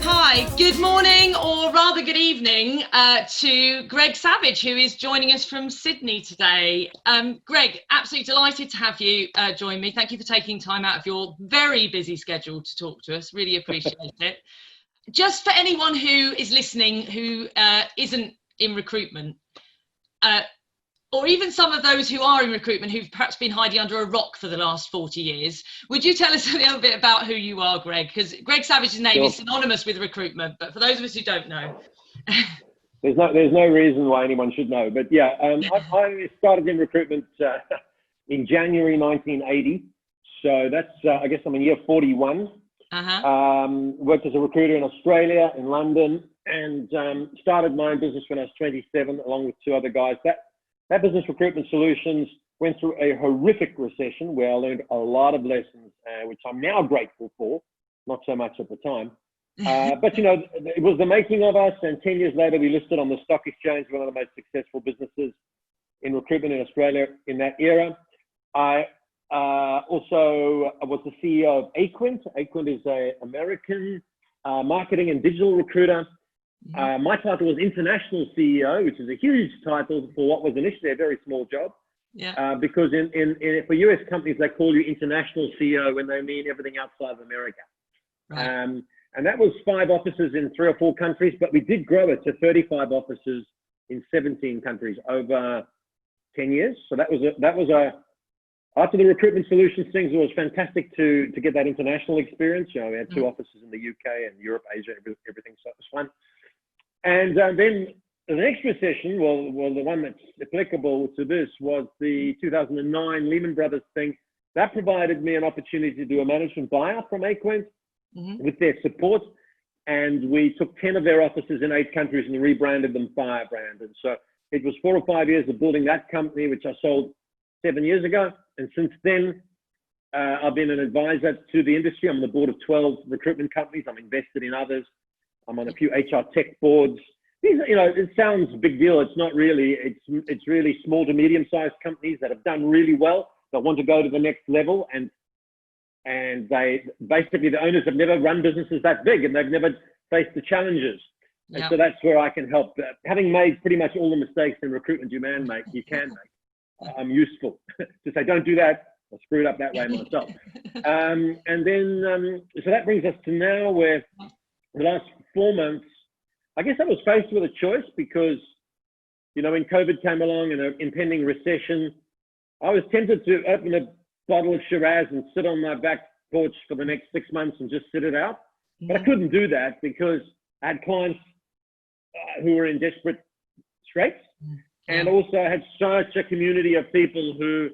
Hi, good morning, or rather good evening, to Greg Savage, who is joining us from Sydney today. Greg, absolutely delighted to have you join me. Thank you for taking time out of your very busy schedule to talk to us. Really appreciate it. Just for anyone who is listening who isn't in recruitment, or even some of those who are in recruitment who've perhaps been hiding under a rock for the last 40 years. Would you tell us a little bit about who you are, Greg? Because Greg Savage's name is synonymous with recruitment, but for those of us who don't know. There's no reason why anyone should know, but yeah, I started in recruitment in January 1980. So that's, I guess I'm in year 41. Worked as a recruiter in Australia, in London, and started my own business when I was 27, along with two other guys. That business, Recruitment Solutions, went through a horrific recession where I learned a lot of lessons, which I'm now grateful for, not so much at the time. But, you know, it was the making of us, and 10 years later, we listed on the stock exchange, one of the most successful businesses in recruitment in Australia in that era. I also was the CEO of Aquint. Aquint is an American marketing and digital recruiter. My title was International CEO, which is a huge title for what was initially a very small job. Because for US companies, they call you International CEO when they mean everything outside of America. Right. And that was 5 offices in 3 or 4 countries, but we did grow it to 35 offices in 17 countries over 10 years. So that was after the Recruitment Solutions things, it was fantastic to get that international experience. You know, we had 2 offices in the UK and Europe, Asia, everything. So it was fun. And then the next recession, well, the one that's applicable to this was the 2009 Lehman Brothers thing. That provided me an opportunity to do a management buyout from Aquint with their support. And we took 10 of their offices in 8 countries and rebranded them Firebrand. And so it was 4 or 5 years of building that company, which I sold 7 years ago. And since then, I've been an advisor to the industry. I'm on the board of 12 recruitment companies. I'm invested in others. I'm on a few HR tech boards. These, you know, it sounds a big deal. It's not really. It's really small to medium-sized companies that have done really well, that want to go to the next level, and they basically, the owners have never run businesses that big, and they've never faced the challenges. And so that's where I can help. Having made pretty much all the mistakes in recruitment you can make, I'm useful to say, don't do that. I screwed up that way myself. And then, so that brings us to now, where the last 4 months, I guess I was faced with a choice because, you know, when COVID came along and an impending recession, I was tempted to open a bottle of Shiraz and sit on my back porch for the next 6 months and just sit it out. But I couldn't do that because I had clients who were in desperate straits, and also I had such a community of people who,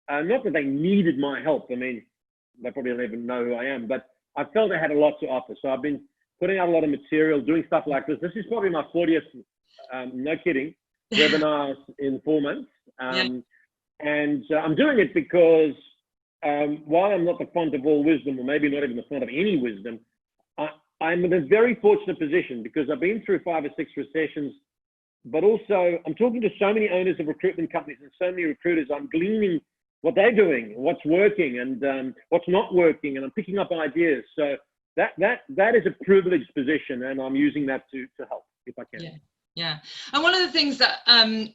not that they needed my help. I mean, they probably don't even know who I am, but I felt I had a lot to offer. So I've been putting out a lot of material, doing stuff like this. This is probably my 40th, no kidding, webinar in 4 months. And I'm doing it because while I'm not the font of all wisdom, or maybe not even the font of any wisdom, I'm in a very fortunate position because I've been through 5 or 6 recessions, but also I'm talking to so many owners of recruitment companies and so many recruiters. I'm gleaning what they're doing, what's working and what's not working, and I'm picking up ideas. So that is a privileged position, and I'm using that to help if I can. Yeah. And one of the things that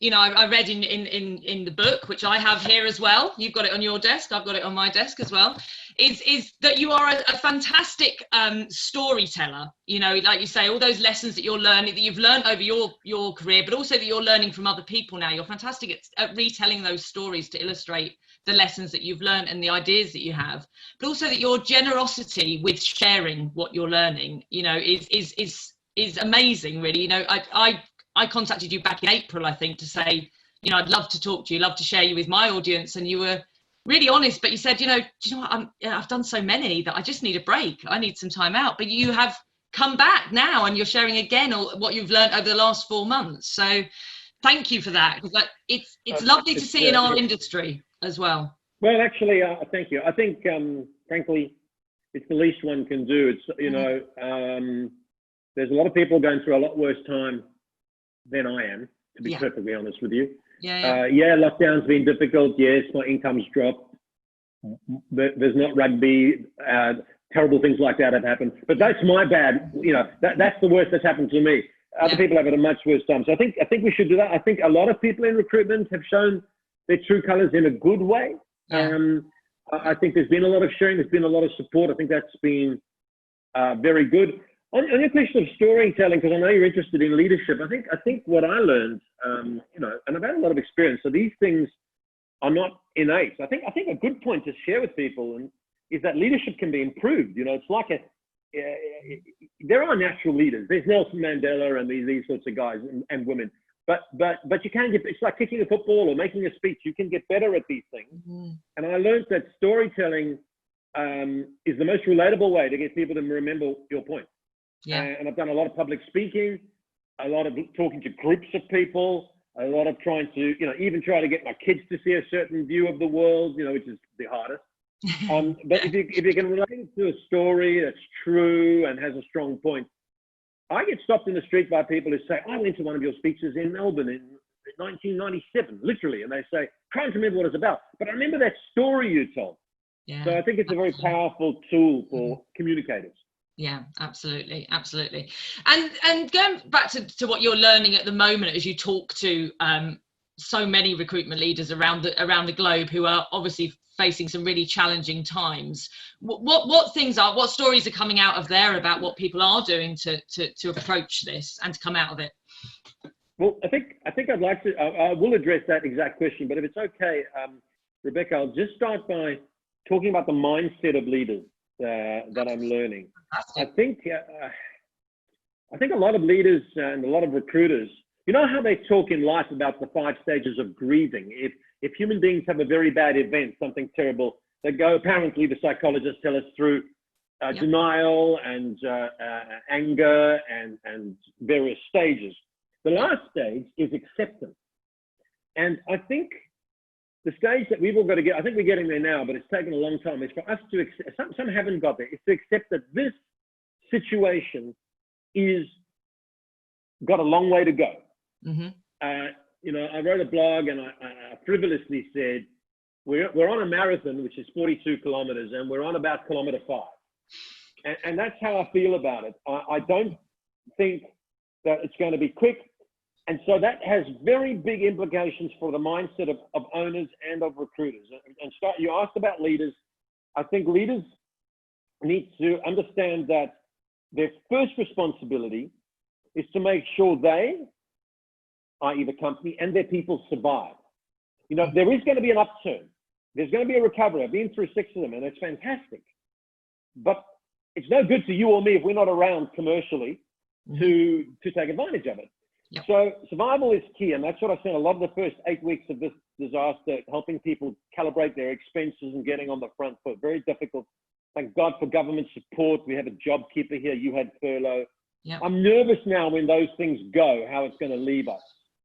you know, I read in the book, which I have here as well, you've got it on your desk, I've got it on my desk as well, is that you are a fantastic storyteller. You know, like you say, all those lessons that you're learning, that you've learned over your career, but also that you're learning from other people now. You're fantastic at retelling those stories to illustrate the lessons that you've learned and the ideas that you have, but also that your generosity with sharing what you're learning, you know, is amazing, really. You know, I contacted you back in April, I think, to say, you know, I'd love to talk to you, love to share you with my audience, and you were really honest, but you said, do you know what, I've done so many that I just need a break. I need some time out. But you have come back now and you're sharing again all what you've learned over the last 4 months. So thank you for that, because it's lovely to see in our industry as well. Well, actually, thank you. I think, frankly, it's the least one can do. It's, you know, there's a lot of people going through a lot worse time than I am, to be perfectly honest with you. Yeah, lockdown's been difficult. Yes, my income's dropped. There's not rugby. Terrible things like that have happened. But that's my bad. You know, that's the worst that's happened to me. Other people have had a much worse time. So I think we should do that. I think a lot of people in recruitment have shown their true colors in a good way. I think there's been a lot of sharing. There's been a lot of support. I think that's been very good. On your question of storytelling, because I know you're interested in leadership, I think what I learned, you know, and I've had a lot of experience. So these things are not innate. I think a good point to share with people is that leadership can be improved. You know, it's like there are natural leaders. There's Nelson Mandela and these sorts of guys and women. But you can get, it's like kicking a football or making a speech. You can get better at these things. Mm-hmm. And I learned that storytelling is the most relatable way to get people to remember your point. Yeah. And I've done a lot of public speaking, a lot of talking to groups of people, a lot of trying to, you know, even try to get my kids to see a certain view of the world, you know, which is the hardest. But if you can relate it to a story that's true and has a strong point, I get stopped in the street by people who say, I went to one of your speeches in Melbourne in 1997, literally. And they say, can't remember what it's about, but I remember that story you told. Yeah. So I think it's a very powerful tool for communicators. Yeah, absolutely. Absolutely. And going back to what you're learning at the moment, as you talk to so many recruitment leaders around the globe who are obviously facing some really challenging times, what stories are coming out of there about what people are doing to approach this and to come out of it? Well, I think I'd like to, I will address that exact question, but if it's okay, Rebecca, I'll just start by talking about the mindset of leaders that I'm learning. Fantastic. I think a lot of leaders and a lot of recruiters, you know how they talk in life about the 5 stages of grieving. If human beings have a very bad event, something terrible, they go, apparently the psychologists tell us, through denial and anger and various stages. The last stage is acceptance. And I think the stage that we've all got to get, I think we're getting there now, but it's taken a long time, is for us to accept, some haven't got there, is to accept that this situation is got a long way to go. Mm-hmm. You know, I wrote a blog and I frivolously said, we're on a marathon, which is 42 kilometers, and we're on about kilometer 5. And that's how I feel about it. I don't think that it's going to be quick. And so that has very big implications for the mindset of owners and of recruiters. And you asked about leaders. I think leaders need to understand that their first responsibility is to make sure they, i.e. the company, and their people survive. You know, there is going to be an upturn. There's going to be a recovery. I've been through 6 of them, and it's fantastic. But it's no good to you or me if we're not around commercially to take advantage of it. Yep. So survival is key, and that's what I've seen a lot of the first 8 weeks of this disaster, helping people calibrate their expenses and getting on the front foot. Very difficult. Thank God for government support. We have a job keeper here. You had furlough. Yep. I'm nervous now when those things go, how it's going to leave us.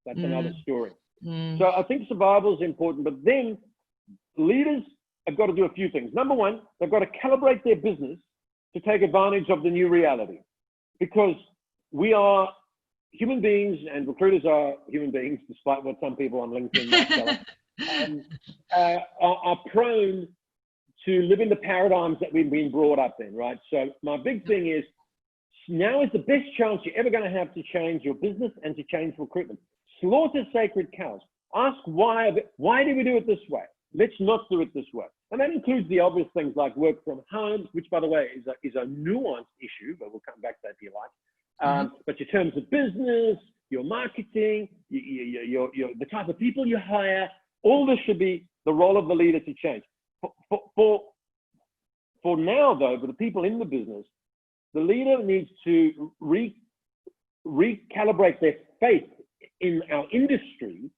That's another story. So I think survival is important, but then leaders have got to do a few things. Number one, they've got to calibrate their business to take advantage of the new reality, because we are human beings, and recruiters are human beings, despite what some people on LinkedIn are prone to live in the paradigms that we've been brought up in, right? So my big thing is, now is the best chance you're ever going to have to change your business and to change recruitment. Slaughter sacred cows. Ask why did we do it this way? Let's not do it this way. And that includes the obvious things like work from home, which, by the way, is a nuanced issue, but we'll come back to that if you like. But your terms of business, your marketing, the type of people you hire, all this should be the role of the leader to change. For now, though, for the people in the business, the leader needs to recalibrate their faith in our industry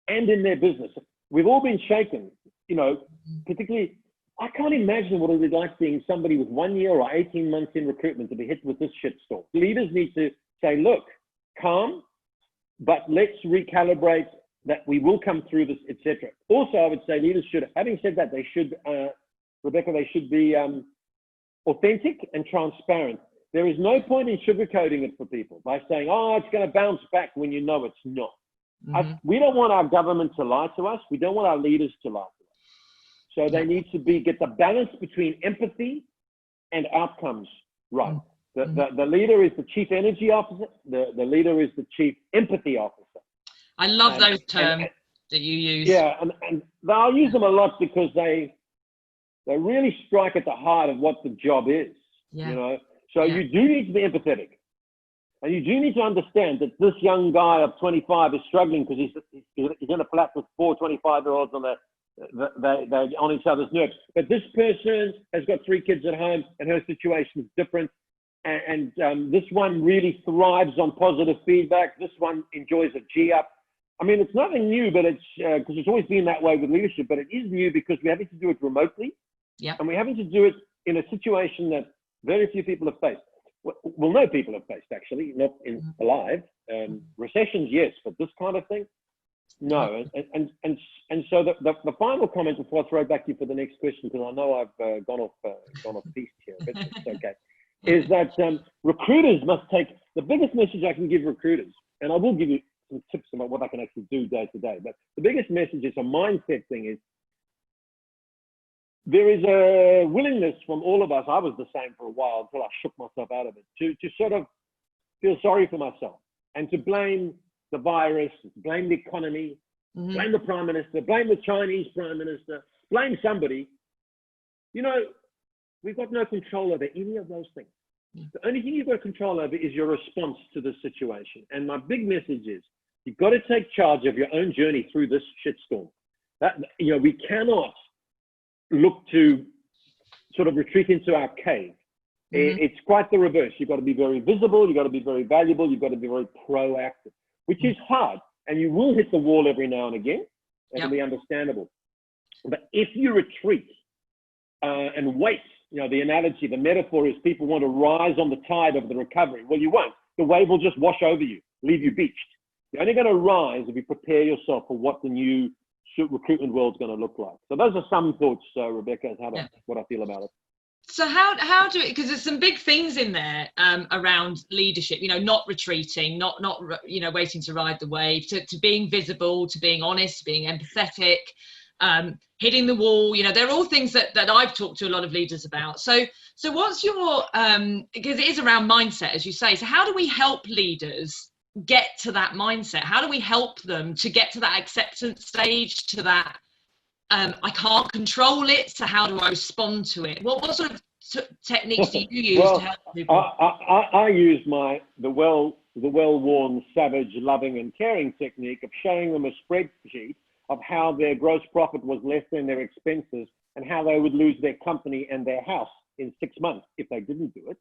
and in their business. We've all been shaken, you know, particularly, I can't imagine what it would be like being somebody with 1 year or 18 months in recruitment to be hit with this shitstorm. Leaders need to say, look, calm, but let's recalibrate that we will come through this, etc. Also, I would say leaders should, having said that, they should, Rebecca, they should be authentic and transparent. There is no point in sugarcoating it for people by saying, oh, it's going to bounce back when you know it's not. We don't want our government to lie to us. We don't want our leaders to lie to us. So they need to get the balance between empathy and outcomes right. The leader is the chief energy officer. The leader is the chief empathy officer. I love those terms that you use. Yeah, and I'll use them a lot because they really strike at the heart of what the job is. Yeah. You know, so you do need to be empathetic. And you do need to understand that this young guy of 25 is struggling because he's in a flat with 4 25-year-olds on they're on each other's nerves. But this person has got 3 kids at home and her situation is different. And this one really thrives on positive feedback. This one enjoys a G-up. I mean, it's nothing new, but it's because it's always been that way with leadership, but it is new because we're having to do it remotely. Yeah. And we're having to do it in a situation that very few people have faced. Well, no people have faced, actually, not alive. Recessions, yes, but this kind of thing, no. And so the final comment before I throw it back to you for the next question, because I know I've gone off piste here, but it's okay, is that recruiters must take the biggest message I can give recruiters, and I will give you some tips about what I can actually do day to day. But the biggest message is a mindset thing is, there is a willingness from all of us, I was the same for a while until I shook myself out of it, to sort of feel sorry for myself and to blame the virus, to blame the economy, blame the Prime Minister, blame the Chinese Prime Minister, blame somebody. You know, we've got no control over any of those things. The only thing you've got control over is your response to the situation. And my big message is, you've got to take charge of your own journey through this shitstorm. You know, we cannot look to sort of retreat into our cave. It's quite the reverse. You've got to be very visible. You've got to be very valuable. You've got to be very proactive, which is hard. And you will hit the wall every now and again. That'll be understandable. But if you retreat and wait, you know, the analogy, the metaphor is people want to rise on the tide of the recovery. Well, you won't. The wave will just wash over you, leave you beached. You're only going to rise if you prepare yourself for what the new recruitment world's going to look like. So those are some thoughts, Rebecca, as what I feel about it. So how do it, because there's some big things in there around leadership, you know, not retreating, not you know, waiting to ride the wave, to being visible, to being honest, to being empathetic, hitting the wall. You know, they're all things that I've talked to a lot of leaders about. So what's your because it is around mindset, as you say. So how do we help leaders get to that mindset? How do we help them to get to that acceptance stage, to that I can't control it, so how do I respond to it? What sort of techniques do you use to help people? I use the well-worn, savage, loving and caring technique of showing them a spreadsheet of how their gross profit was less than their expenses and how they would lose their company and their house in 6 months if they didn't do it.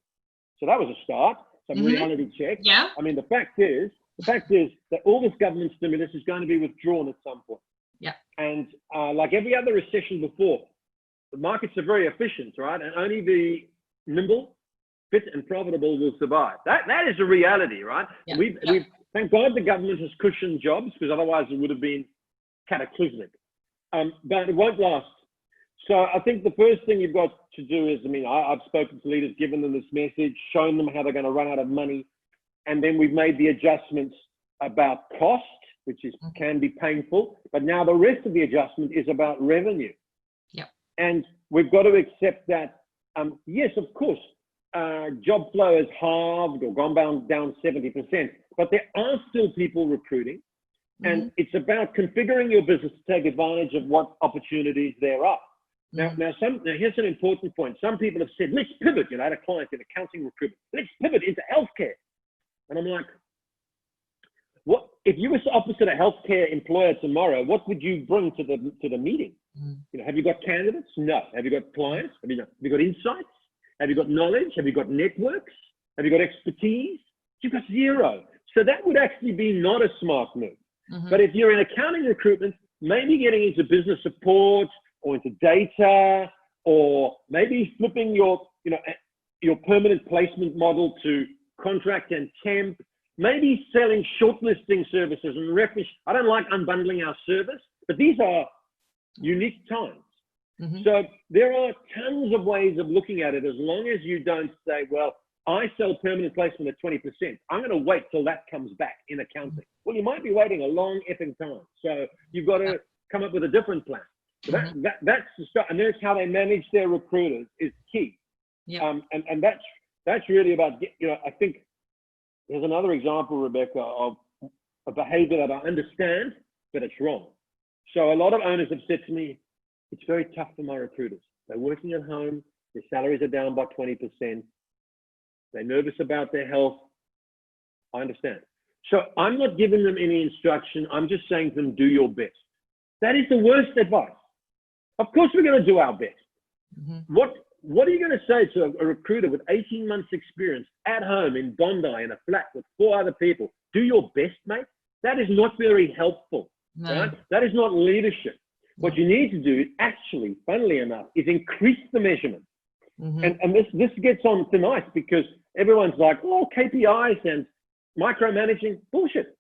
So that was a start. Some reality check. Yeah. I mean, the fact is that all this government stimulus is going to be withdrawn at some point. Yeah. And like every other recession before, the markets are very efficient, right? And only the nimble, fit, and profitable will survive. That is a reality, right? Yeah. We've thank God the government has cushioned jobs, because otherwise it would have been cataclysmic. But it won't last. So I think the first thing you've got to do is, I mean, I've spoken to leaders, given them this message, shown them how they're going to run out of money. And then we've made the adjustments about cost, which can be painful. But now the rest of the adjustment is about revenue. Yeah. And we've got to accept that, yes, of course, job flow has halved or gone down 70%, but there are still people recruiting. And it's about configuring your business to take advantage of what opportunities there are. Now here's an important point. Some people have said, let's pivot. You know, I had a client in accounting recruitment. Let's pivot into healthcare. And I'm like, what if you were opposite a healthcare employer tomorrow? What would you bring to the meeting? You know, have you got candidates? No. Have you got clients? Have you got insights? Have you got knowledge? Have you got networks? Have you got expertise? You've got zero. So that would actually be not a smart move. But if you're in accounting recruitment, maybe getting into business support or into data, or maybe flipping your permanent placement model to contract and temp, maybe selling shortlisting services and reference. I don't like unbundling our service, but these are unique times. So there are tons of ways of looking at it, as long as you don't say, well, I sell permanent placement at 20%. I'm going to wait till that comes back in accounting. Well, you might be waiting a long effing time. So you've got to come up with a different plan. So that's the start, and that's how they manage their recruiters is key. Yeah. And that's really about, I think there's another example, Rebecca, of a behavior that I understand, but it's wrong. So a lot of owners have said to me, it's very tough for my recruiters. They're working at home, their salaries are down by 20%. They're nervous about their health. I understand. So I'm not giving them any instruction. I'm just saying to them, do your best. That is the worst advice. Of course, we're going to do our best. What are you going to say to a recruiter with 18 months experience at home in Bondi in a flat with 4 other people? Do your best, mate. That is not very helpful. No. Right? That is not leadership. What you need to do, actually, funnily enough, is increase the measurement. And this gets on tonight because everyone's like, oh, KPIs and micromanaging. Bullshit.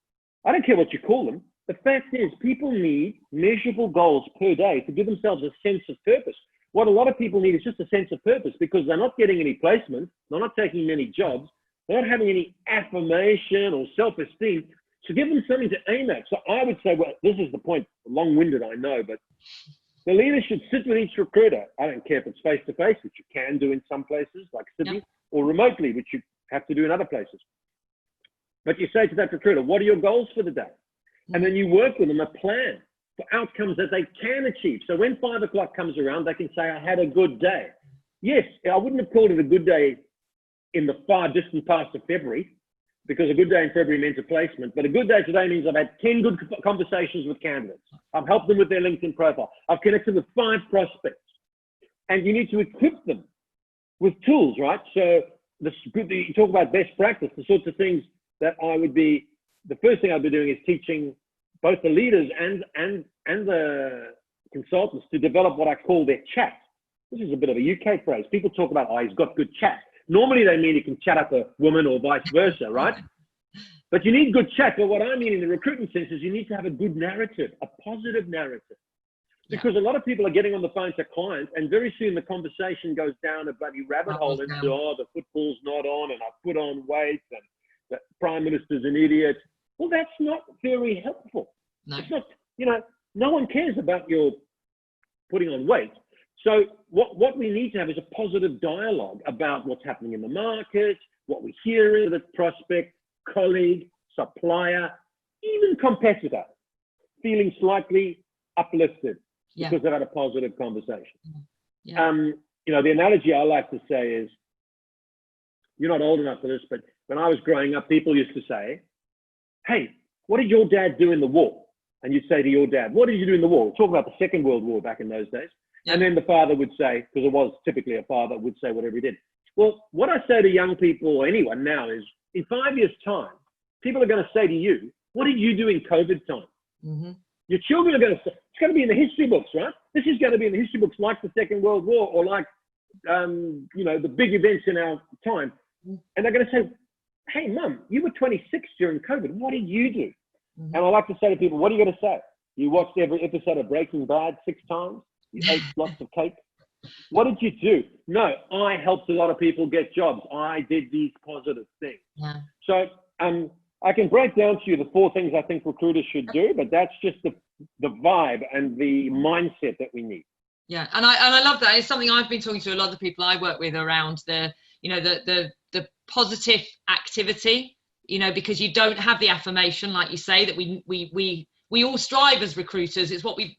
I don't care what you call them. The fact is, people need measurable goals per day to give themselves a sense of purpose. What a lot of people need is just a sense of purpose because they're not getting any placement, they're not taking many jobs, they're not having any affirmation or self-esteem. So give them something to aim at. So I would say, well, this is the point, long-winded, I know, but the leader should sit with each recruiter. I don't care if it's face-to-face, which you can do in some places like Sydney, or remotely, which you have to do in other places. But you say to that recruiter, what are your goals for the day? And then you work with them a plan for outcomes that they can achieve. So when 5 o'clock comes around, they can say, I had a good day. Yes, I wouldn't have called it a good day in the far distant past of February, because a good day in February means a placement. But a good day today means I've had 10 good conversations with candidates. I've helped them with their LinkedIn profile. I've connected with 5 prospects. And you need to equip them with tools, right? So you talk about best practice, the sorts of things that the first thing I'd be doing is teaching both the leaders and the consultants to develop what I call their chat. This is a bit of a UK phrase. People talk about, oh, he's got good chat. Normally they mean he can chat up a woman or vice versa, right? But you need good chat. But what I mean in the recruitment sense is you need to have a good narrative, a positive narrative. Because a lot of people are getting on the phone to clients and very soon the conversation goes down a bloody rabbit hole into, oh, the football's not on and I put on weight and the Prime Minister's an idiot. Well, that's not very helpful. No. It's not, no one cares about your putting on weight. So what we need to have is a positive dialogue about what's happening in the market, what we're hearing with the prospect, colleague, supplier, even competitor, feeling slightly uplifted because they've had a positive conversation. The analogy I like to say is, you're not old enough for this, but when I was growing up, people used to say, hey, what did your dad do in the war? And you'd say to your dad, what did you do in the war? We're talking about the Second World War back in those days. And then the father would say, because it was typically a father, would say whatever he did. Well, what I say to young people or anyone now is, in 5 years' time, people are going to say to you, what did you do in COVID time? Your children are going to say, it's going to be in the history books, right? This is going to be in the history books like the Second World War or like, the big events in our time. And they're going to say, hey, Mum, you were 26 during COVID. What did you do? And I like to say to people, what are you going to say? You watched every episode of Breaking Bad 6 times? You ate lots of cake? What did you do? No, I helped a lot of people get jobs. I did these positive things. So I can break down to you the 4 things I think recruiters should do, but that's just the vibe and the mindset that we need. Yeah, and I love that. It's something I've been talking to a lot of the people I work with around the positive activity, because you don't have the affirmation, like you say, that we all strive as recruiters. It's what we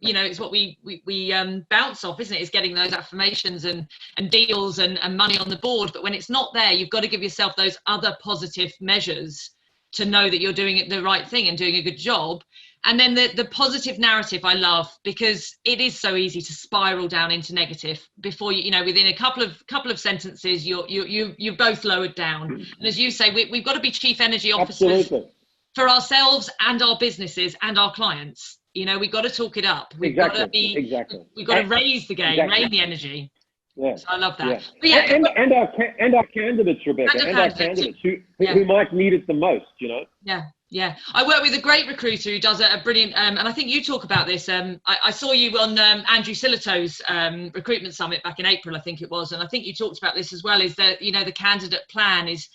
bounce off, isn't it? It's getting those affirmations and deals and money on the board. But when it's not there, you've got to give yourself those other positive measures to know that you're doing the right thing and doing a good job. And then the positive narrative I love, because it is so easy to spiral down into negative before within a couple of sentences you're both lowered down. And as you say, we've got to be chief energy officers. Absolutely. For ourselves and our businesses and our clients. We've got to talk it up. We've got to we've got to raise the game, raise the energy. Yeah. So I love that. Yeah. And our candidates, Rebecca, and our candidates who might need it the most, Yeah. I work with a great recruiter who does a brilliant, and I think you talk about this. I saw you on Andrew Silito's recruitment summit back in April, I think it was. And I think you talked about this as well, is that, the candidate plan is,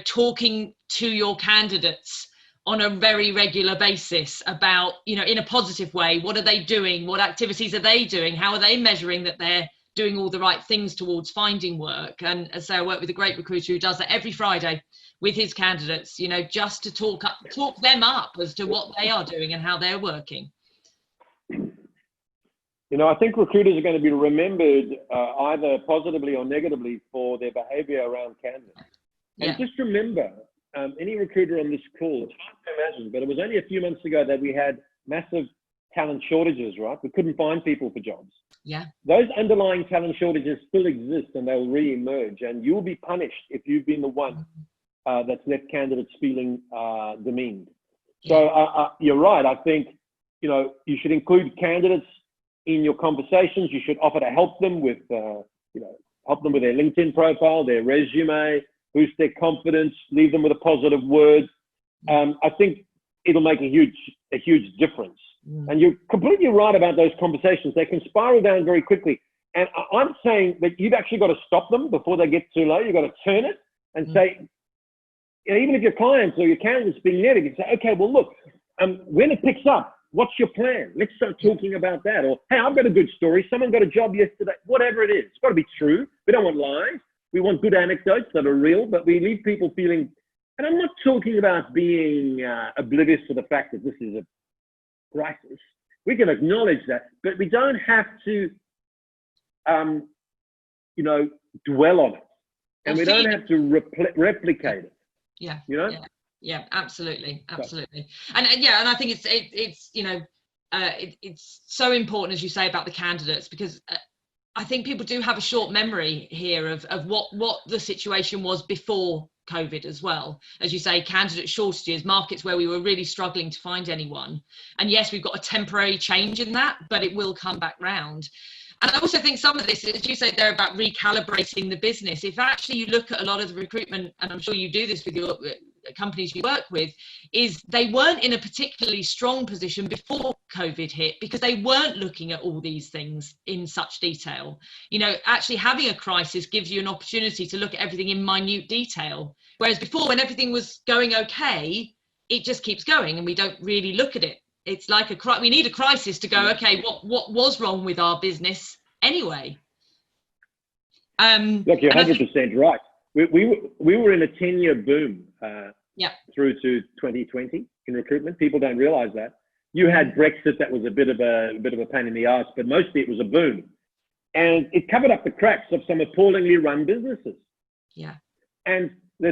talking to your candidates on a very regular basis about, you know, in a positive way, what are they doing? What activities are they doing? How are they measuring that they're doing all the right things towards finding work? And so I work with a great recruiter who does that every Friday with his candidates, you know, just to talk them up as to what they are doing and how they're working. You know, I think recruiters are going to be remembered either positively or negatively for their behavior around candidates. And just remember, any recruiter on this call, it's hard to imagine, but it was only a few months ago that we had massive talent shortages, right? We couldn't find people for jobs. Yeah. Those underlying talent shortages still exist, and they'll re-emerge, and you'll be punished if you've been the one that's left candidates feeling demeaned. So you're right. I think, you know, you should include candidates in your conversations. You should offer to help them with, you know, help them with their LinkedIn profile, their resume, boost their confidence, leave them with a positive word. I think it'll make a huge difference. And you're completely right about those conversations. They can spiral down very quickly. And I'm saying that you've actually got to stop them before they get too low. You've got to turn it and say, you know, even if your clients or your candidates being negative, you say, okay, well, look, when it picks up, what's your plan? Let's start talking about that. Or, hey, I've got a good story. Someone got a job yesterday. Whatever it is, it's got to be true. We don't want lies. We want good anecdotes that are real, but we leave people feeling, and I'm not talking about being oblivious to the fact that this is a crisis. We can acknowledge that, but we don't have to, you know, dwell on it. And we don't have to replicate it. Yeah. You know? Yeah, absolutely. And and I think it's you know, it's so important, as you say, about the candidates, because I think people do have a short memory here of what the situation was before COVID as well. As you say, candidate shortages, markets where we were really struggling to find anyone. And yes, we've got a temporary change in that, but it will come back round. And I also think some of this, as you say, they're about recalibrating the business. If actually you look at a lot of the recruitment, and I'm sure you do this with your companies you work with, is they weren't in a particularly strong position before COVID hit because they weren't looking at all these things in such detail. You know, actually having a crisis gives you an opportunity to look at everything in minute detail. Whereas before, when everything was going okay, it just keeps going and we don't really look at it. It's like we need a crisis to go, okay, what was wrong with our business anyway? Look, you're 100% right. We were in a 10-year boom through to 2020 in recruitment. People don't realize that. You had Brexit, that was a bit of a pain in the ass, but mostly it was a boom, and it covered up the cracks of some appallingly run businesses. Yeah. And the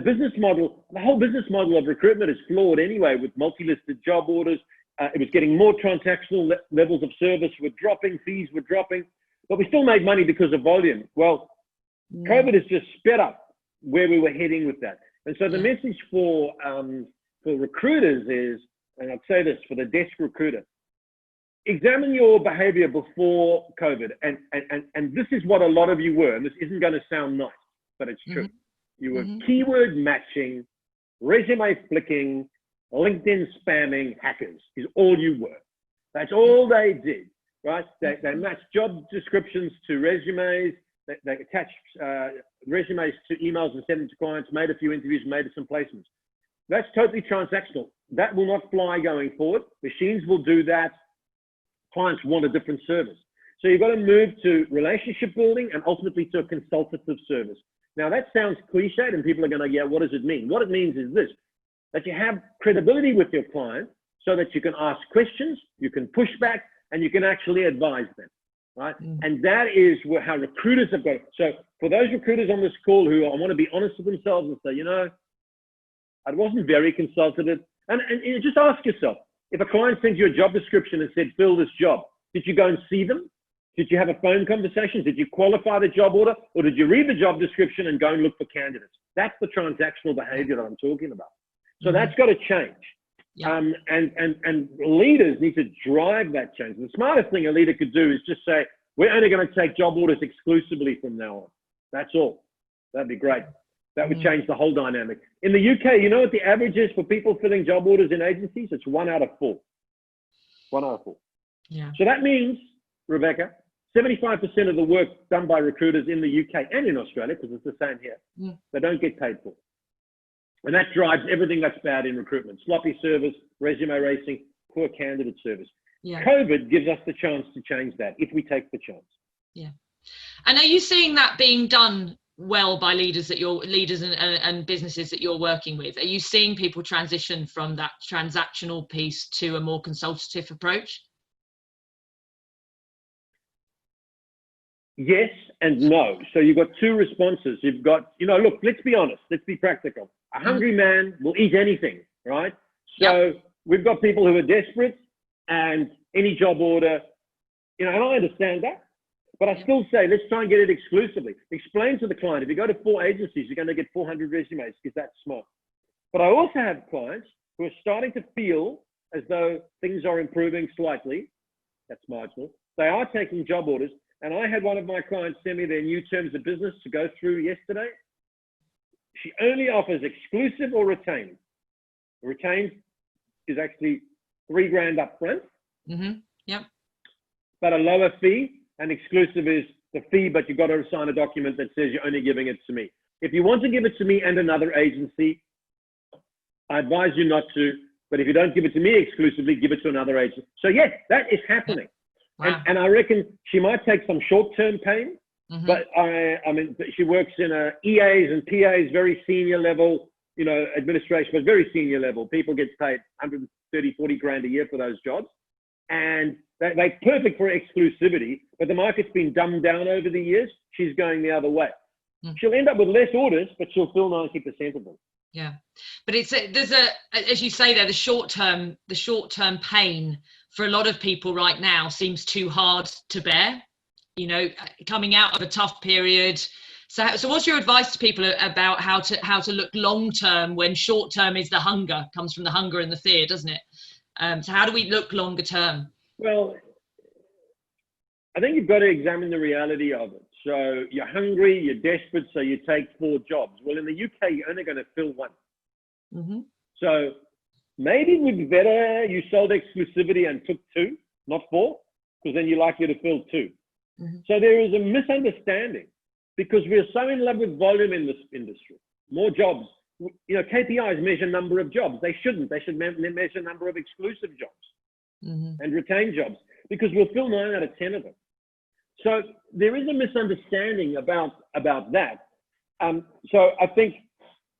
whole business model of recruitment is flawed anyway, with multi-listed job orders. It was getting more transactional, levels of service were dropping, fees were dropping, but we still made money because of volume. Well, COVID has just sped up where we were heading with that. And so the message for recruiters is, and I'd say this for the desk recruiter, examine your behavior before COVID. And this is what a lot of you were, and this isn't going to sound nice, but it's true. You were keyword matching, resume flicking, LinkedIn spamming hackers is all you were. That's all they did, right? They matched job descriptions to resumes. They attached resumes to emails and sent them to clients, made a few interviews, made some placements. That's totally transactional. That will not fly going forward. Machines will do that. Clients want a different service. So you've got to move to relationship building and ultimately to a consultative service. Now that sounds cliched and people are going to, yeah, what does it mean? What it means is this, that you have credibility with your client so that you can ask questions, you can push back, and you can actually advise them, right? And that is how recruiters have got it. So for those recruiters on this call who want to be honest with themselves and say, you know, I wasn't very consultative, and you just ask yourself, if a client sends you a job description and said, fill this job, did you go and see them? Did you have a phone conversation? Did you qualify the job order? Or did you read the job description and go and look for candidates? That's the transactional behavior that I'm talking about. So that's got to change. And leaders need to drive that change. The smartest thing a leader could do is just say, we're only going to take job orders exclusively from now on. That's all. That'd be great. That would change the whole dynamic. In the UK, you know what the average is for people filling job orders in agencies? It's 1 out of 4. 1 out of 4. Yeah. So that means, Rebecca, 75% of the work done by recruiters in the UK and in Australia, because it's the same here, they don't get paid for. And that drives everything that's bad in recruitment: sloppy service, resume racing, poor candidate service. Yeah. COVID gives us the chance to change that if we take the chance. Yeah. And are you seeing that being done well by leaders and businesses that you're working with? Are you seeing people transition from that transactional piece to a more consultative approach? Yes and no. So you've got two responses. You've got, look, let's be honest, let's be practical. A hungry man will eat anything, right? So we've got people who are desperate, and any job order, and I understand that, but I still say, let's try and get it exclusively. Explain to the client, if you go to 4 agencies, you're going to get 400 resumes, because that's smart. But I also have clients who are starting to feel as though things are improving slightly. That's marginal. They are taking job orders. And I had one of my clients send me their new terms of business to go through yesterday. She only offers exclusive or retained. Retained is actually $3,000 up front. Yep. But a lower fee, and exclusive is the fee, but you've got to sign a document that says you're only giving it to me. If you want to give it to me and another agency, I advise you not to. But if you don't give it to me exclusively, give it to another agency. So yes, that is happening. Wow. And I reckon she might take some short-term pain, but I mean, she works in EAs and PAs, very senior level, administration, but very senior level. People get paid 130, 40 grand a year for those jobs. And they're perfect for exclusivity, but the market's been dumbed down over the years. She's going the other way. She'll end up with less orders, but she'll fill 90% of them. Yeah, but there's as you say there, the short term pain for a lot of people right now seems too hard to bear, coming out of a tough period. So what's your advice to people about how to look long term when short term is comes from the hunger and the fear, doesn't it? So how do we look longer term? Well, I think you've got to examine the reality of it. So you're hungry, you're desperate, so you take 4 jobs. Well, in the UK, you're only going to fill 1. So maybe it would be better you sold exclusivity and took 2, not 4, because then you're likely to fill 2. So there is a misunderstanding, because we're so in love with volume in this industry. More jobs. KPIs measure number of jobs. They shouldn't. They should measure number of exclusive jobs and retained jobs, because we'll fill 9 out of 10 of them. So there is a misunderstanding about that. So I think,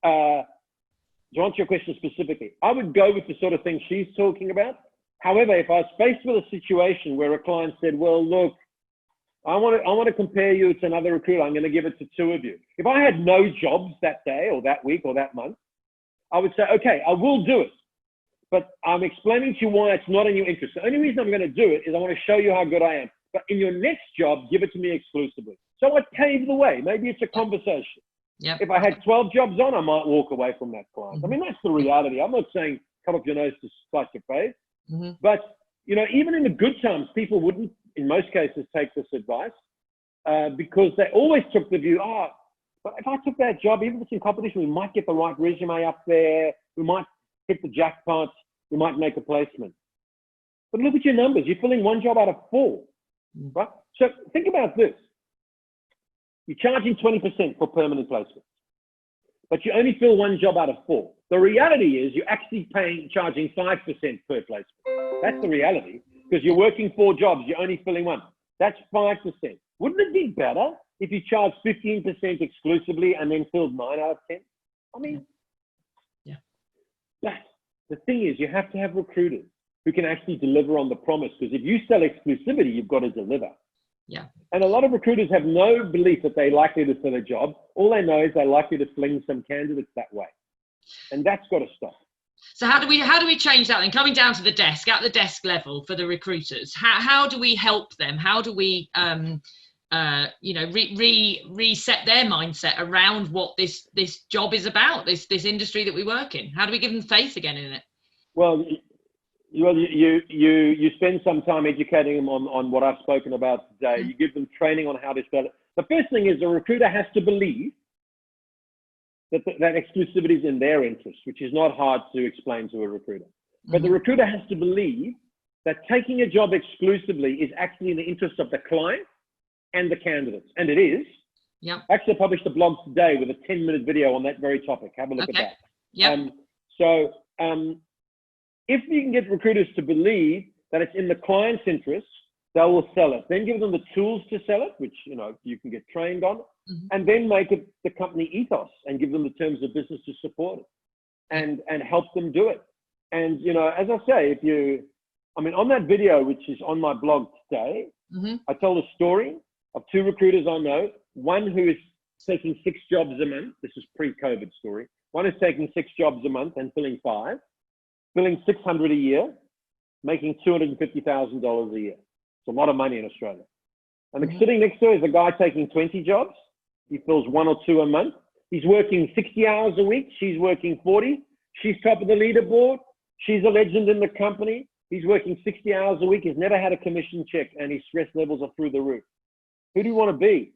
to answer your question specifically, I would go with the sort of thing she's talking about. However, if I was faced with a situation where a client said, well, look, I want to compare you to another recruiter, I'm going to give it to 2 of you. If I had no jobs that day or that week or that month, I would say, okay, I will do it. But I'm explaining to you why it's not in your interest. The only reason I'm going to do it is I want to show you how good I am. But in your next job, give it to me exclusively. So I paved the way. Maybe it's a conversation. Yep. If I had 12 jobs on, I might walk away from that client. I mean, that's the reality. I'm not saying cut off your nose to spite your face. But, even in the good times, people wouldn't, in most cases, take this advice because they always took the view, but if I took that job, even if it's in competition, we might get the right resume up there. We might hit the jackpot. We might make a placement. But look at your numbers. You're filling 1 job out of 4. Right? So think about this. You're charging 20% for permanent placement, but you only fill 1 job out of 4. The reality is you're actually charging 5% per placement. That's the reality, because you're working 4 jobs, you're only filling 1. That's 5%. Wouldn't it be better if you charged 15% exclusively and then filled 9 out of 10? I mean, but the thing is, you have to have recruiters who can actually deliver on the promise, because if you sell exclusivity, you've got to deliver. Yeah. And a lot of recruiters have no belief that they're likely to fill a job. All they know is they're likely to fling some candidates that way. And that's got to stop. So how do we change that then? Coming down to the desk, at the desk level for the recruiters, how do we help them? How do we reset their mindset around what this job is about, this industry that we work in? How do we give them faith again in it? Well, you spend some time educating them on what I've spoken about today. You give them training on how to spell it. The first thing is the recruiter has to believe that exclusivity is in their interest, which is not hard to explain to a recruiter. But the recruiter has to believe that taking a job exclusively is actually in the interest of the client and the candidates. And it is. Yeah. Actually, I published a blog today with a 10-minute video on that very topic. Have a look at that. Yeah. If you can get recruiters to believe that it's in the client's interest, they will sell it. Then give them the tools to sell it, which you can get trained on, and then make it the company ethos and give them the terms of business to support it and help them do it. And as I say, on that video, which is on my blog today, I told a story of 2 recruiters I know. One who is taking 6 jobs a month. This is pre-COVID story. One is taking 6 jobs a month and filling 5, filling $600 a year, making $250,000 a year. It's a lot of money in Australia. And sitting next to her is a guy taking 20 jobs. He fills 1 or 2 a month. He's working 60 hours a week. She's working 40. She's top of the leaderboard. She's a legend in the company. He's working 60 hours a week. He's never had a commission check, and his stress levels are through the roof. Who do you want to be?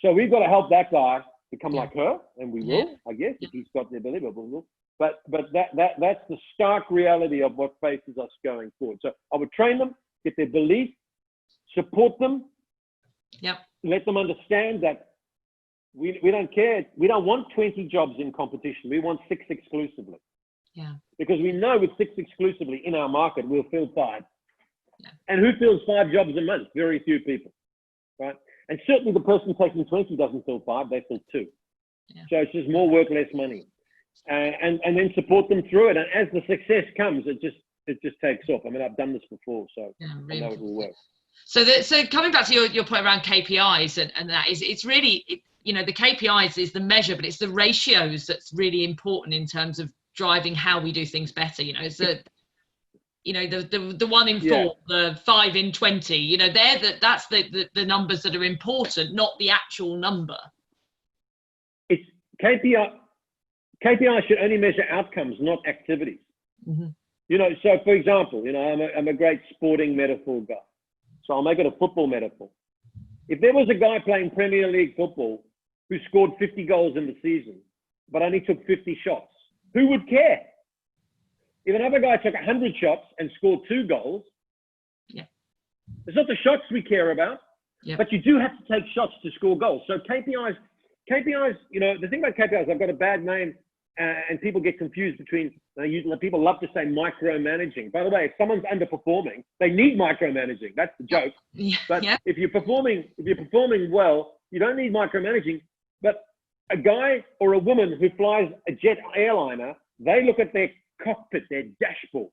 So we've got to help that guy become like her, and we will, I guess, if he's got the ability, but we will. But that's the stark reality of what faces us going forward. So I would train them, get their belief, support them, let them understand that we don't care. We don't want 20 jobs in competition. We want 6 exclusively. Yeah. Because we know with 6 exclusively in our market, we'll fill 5. Yeah. And who fills 5 jobs a month? Very few people, right? And certainly the person taking 20 doesn't fill 5, they fill 2. Yeah. So it's just more work, less money. And then support them through it. And as the success comes, it just takes off. I mean, I've done this before, so really. I know it will work. So coming back to your point around KPIs and that is, it's really, the KPIs is the measure, but it's the ratios that's really important in terms of driving how we do things better. It's the 1 in 4, the 5 in 20, that's the numbers that are important, not the actual number. It's KPI should only measure outcomes, not activities. So for example, I'm a great sporting metaphor guy. So I'll make it a football metaphor. If there was a guy playing Premier League football who scored 50 goals in the season, but only took 50 shots, who would care? If another guy took 100 shots and scored 2 goals, it's not the shots we care about, but you do have to take shots to score goals. So KPIs, the thing about KPIs, I've got a bad name, and people get confused between, people love to say micromanaging. By the way, if someone's underperforming, they need micromanaging. That's the joke. But if you're performing well, you don't need micromanaging. But a guy or a woman who flies a jet airliner, they look at their cockpit, their dashboard,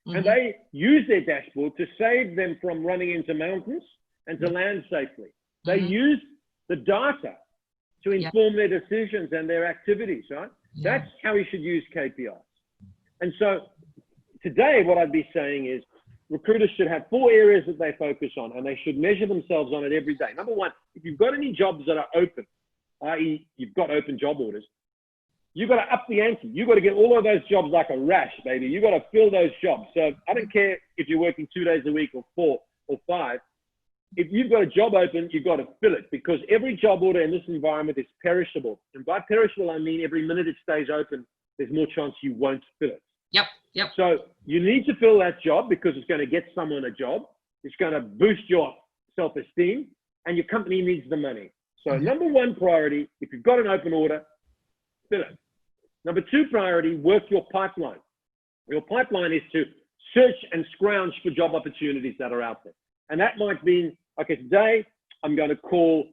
and they use their dashboard to save them from running into mountains and to land safely. They use the data to inform their decisions and their activities, right? That's how we should use KPIs. And so today, what I'd be saying is recruiters should have 4 areas that they focus on, and they should measure themselves on it every day. Number 1, if you've got any jobs that are open, i.e. you've got open job orders, you've got to up the ante. You've got to get all of those jobs like a rash, baby. You've got to fill those jobs. So I don't care if you're working 2 days a week or 4 or 5. If you've got a job open, you've got to fill it, because every job order in this environment is perishable. And by perishable, I mean every minute it stays open, there's more chance you won't fill it. Yep. So you need to fill that job because it's going to get someone a job. It's going to boost your self-esteem, and your company needs the money. So number 1 priority, if you've got an open order, fill it. Number 2 priority, work your pipeline. Your pipeline is to search and scrounge for job opportunities that are out there. And that might mean, okay, today I'm going to call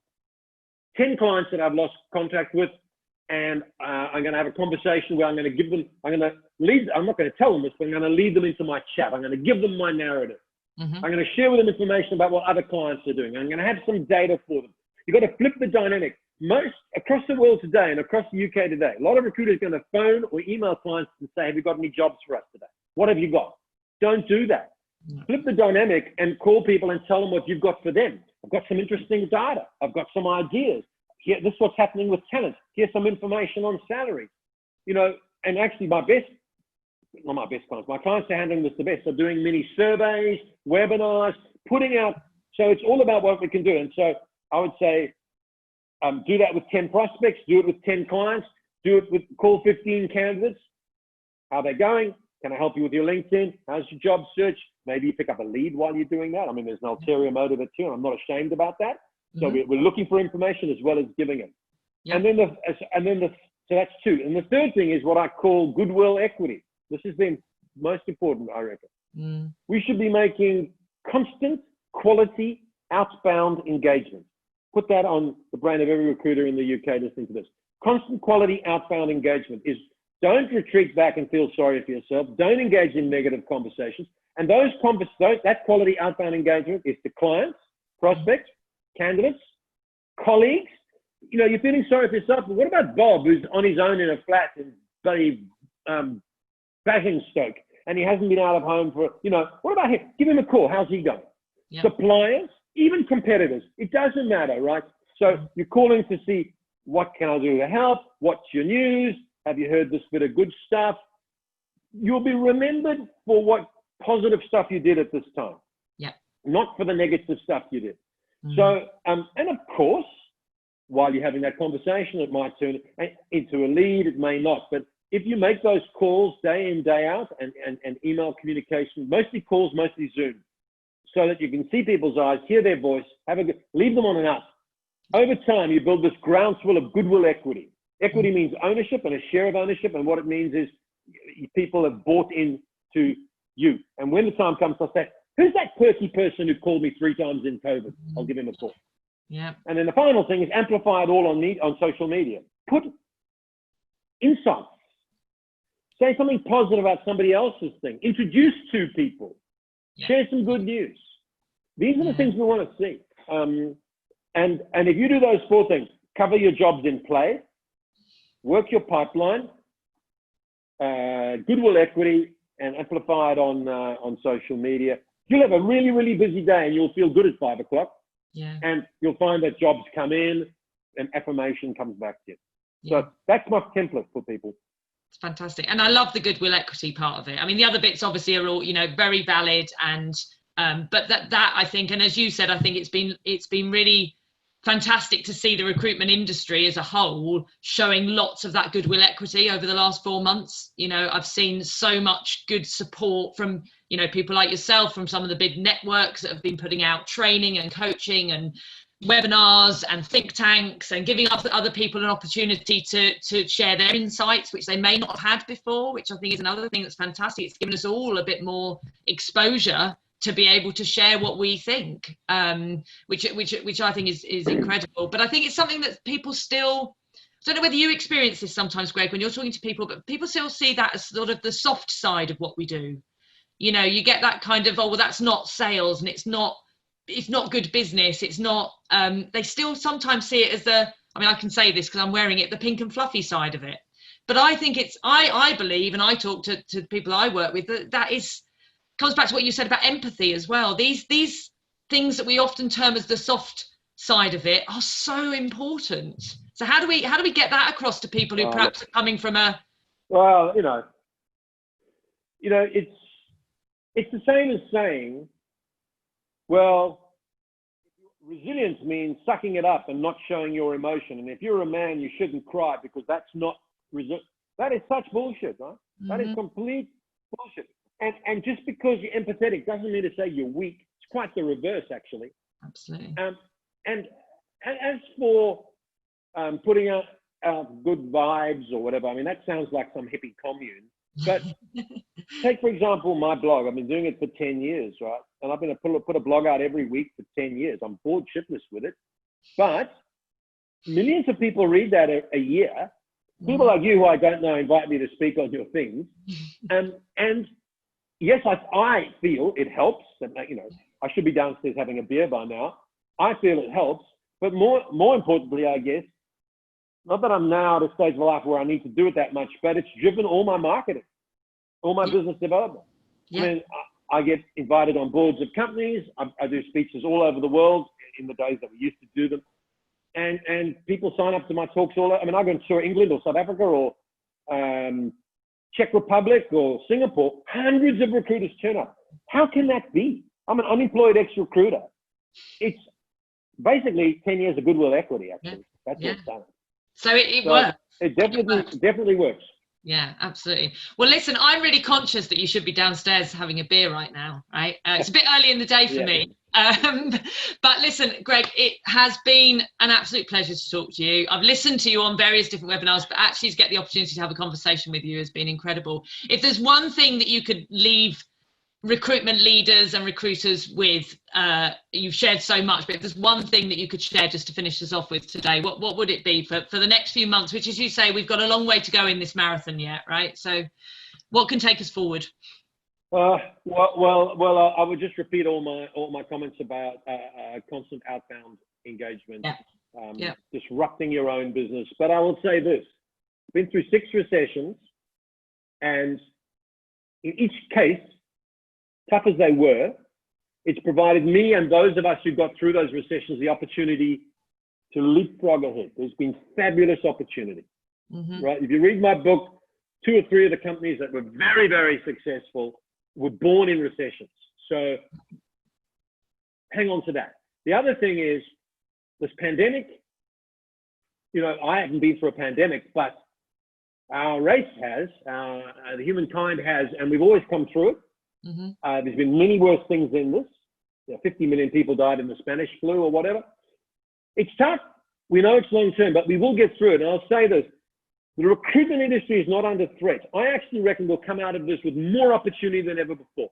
10 clients that I've lost contact with, and I'm going to have a conversation where I'm going to give them, I'm not going to tell them this, but I'm going to lead them into my chat. I'm going to give them my narrative. I'm going to share with them information about what other clients are doing. I'm going to have some data for them. You've got to flip the dynamic. Most across the world today and across the UK today, a lot of recruiters are going to phone or email clients and say, have you got any jobs for us today? What have you got? Don't do that. Flip the dynamic and call people and tell them what you've got for them. I've got some interesting data. I've got some ideas. Here, this is what's happening with talent. Here's some information on salary. And actually my clients are handling this the best. They're doing mini surveys, webinars, putting out. So it's all about what we can do. And so I would say, do that with 10 prospects, do it with 10 clients, call 15 candidates. How are they going? Can I help you with your LinkedIn? How's your job search? Maybe you pick up a lead while you're doing that. I mean, there's an ulterior motive too, and I'm not ashamed about that. So we're looking for information as well as giving it. And then So that's two. And the third thing is what I call goodwill equity. This has been most important, I reckon. We should be making constant quality outbound engagement. Put that on the brain of every recruiter in the UK listening to this. Constant quality outbound engagement is, don't retreat back and feel sorry for yourself. Don't engage in negative conversations. And that quality outbound engagement is to clients, prospects, candidates, colleagues. You know, you're feeling sorry for yourself, but what about Bob, who's on his own in a flat in bloody Basingstoke, and he hasn't been out of home for, you know, what about him? Give him a call. How's he going? Yep. Suppliers, even competitors, it doesn't matter, right? So you're calling to see, what can I do to help? What's your news? Have you heard this bit of good stuff? You'll be remembered for what positive stuff you did at this time. Yeah. Not for the negative stuff you did. So, and of course, while you're having that conversation, it might turn into a lead, it may not. But if you make those calls day in, day out, and email communication, mostly calls, mostly Zoom, so that you can see people's eyes, hear their voice, leave them on an up. Over time, you build this groundswell of goodwill equity. Equity means ownership and a share of ownership. And what it means is people have bought into you. And when the time comes, they'll say, who's that perky person who called me 3 times in COVID? I'll give him a call. Yeah. And then the final thing is amplify it all on social media. Put insights. Say something positive about somebody else's thing. Introduce 2 people. Yeah. Share some good news. These are the things we want to see. And if you do those 4 things, cover your jobs in play, work your pipeline, goodwill equity, and amplify it on social media, you'll have a really, really busy day and you'll feel good at 5 o'clock. Yeah. And you'll find that jobs come in and affirmation comes back to you. So that's my template for people. It's fantastic. And I love the goodwill equity part of it. I mean, the other bits obviously are all, you know, very valid, and but that I think, and as you said, I think it's been really fantastic to see the recruitment industry as a whole showing lots of that goodwill equity over the last 4 months. You know, I've seen so much good support from, you know, people like yourself, from some of the big networks that have been putting out training and coaching and webinars and think tanks, and giving other people an opportunity to share their insights, which they may not have had before, which I think is another thing that's fantastic. It's given us all a bit more exposure to be able to share what we think, which I think is incredible. But I think it's something that people still, I don't know whether you experience this sometimes, Greg, when you're talking to people, but people still see that as sort of the soft side of what we do. You know, you get that kind of, oh, well, that's not sales, and it's not good business. It's not, they still sometimes see it as I mean, I can say this because I'm wearing it, the pink and fluffy side of it. But I think it's, I believe, and I talk to people I work with, that comes back to what you said about empathy as well. These things that we often term as the soft side of it are so important. So how do we get that across to people who perhaps are coming from a... Well, you know, it's the same as saying, well, resilience means sucking it up and not showing your emotion. And if you're a man, you shouldn't cry, because that's not that is such bullshit, right? That is complete bullshit. And just because you're empathetic doesn't mean to say you're weak. It's quite the reverse, actually. Absolutely. And as for putting out good vibes or whatever, I mean, that sounds like some hippie commune. But take, for example, my blog. I've been doing it for 10 years, right? And I've been put a blog out every week for 10 years. I'm bored shitless with it. But millions of people read that a year. People like you, who I don't know, invite me to speak on your things. And yes, I feel it helps. That, you know, I should be downstairs having a beer by now. I feel it helps. But more importantly, I guess, not that I'm now at a stage of life where I need to do it that much, but it's driven all my marketing, all my business development. I mean, I get invited on boards of companies. I do speeches all over the world in the days that we used to do them. And people sign up to my talks all over. I mean, I go and tour England or South Africa or Czech Republic or Singapore. Hundreds of recruiters turn up. How can that be? I'm an unemployed ex-recruiter. It's basically 10 years of goodwill equity, actually. That's what's done. So it works. It definitely works. Yeah, absolutely. Well, listen, I'm really conscious that you should be downstairs having a beer right now, right? It's a bit early in the day for me. But listen, Greg, it has been an absolute pleasure to talk to you. I've listened to you on various different webinars, but actually to get the opportunity to have a conversation with you has been incredible. If there's one thing that you could leave recruitment leaders and recruiters with, you've shared so much, but if there's one thing that you could share just to finish us off with today, what would it be for the next few months, which, as you say, we've got a long way to go in this marathon yet, right? So what can take us forward? Well, I would just repeat all my comments about constant outbound engagement, disrupting your own business. But I will say this: been through 6 recessions, and in each case, tough as they were, it's provided me and those of us who got through those recessions the opportunity to leapfrog ahead. There's been fabulous opportunity, right? If you read my book, 2 or 3 of the companies that were very, very successful were born in recessions. So hang on to that. The other thing is this pandemic, I haven't been through a pandemic, but our race has, the humankind has, and we've always come through it. There's been many worse things than this. 50 million people died in the Spanish flu or whatever. It's tough. We know it's long term, but we will get through it. And I'll say this: the recruitment industry is not under threat. I actually reckon we'll come out of this with more opportunity than ever before.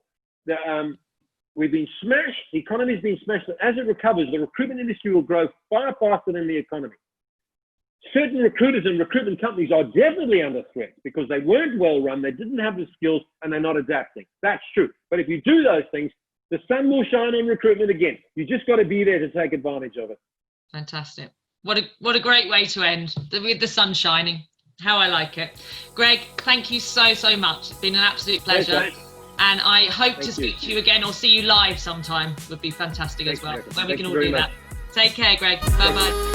We've been smashed. The economy's been smashed. But as it recovers, the recruitment industry will grow far faster than the economy. Certain recruiters and recruitment companies are definitely under threat because they weren't well run, they didn't have the skills, and they're not adapting. That's true. But if you do those things, the sun will shine on recruitment again. You just got to be there to take advantage of it. Fantastic. What a great way to end, with the sun shining. How I like it. Greg, thank you so much. It's been an absolute pleasure. Thanks, and I hope to speak to you again or see you live sometime. Would be fantastic as well, when we can all do that. Take care, Greg. Bye-bye.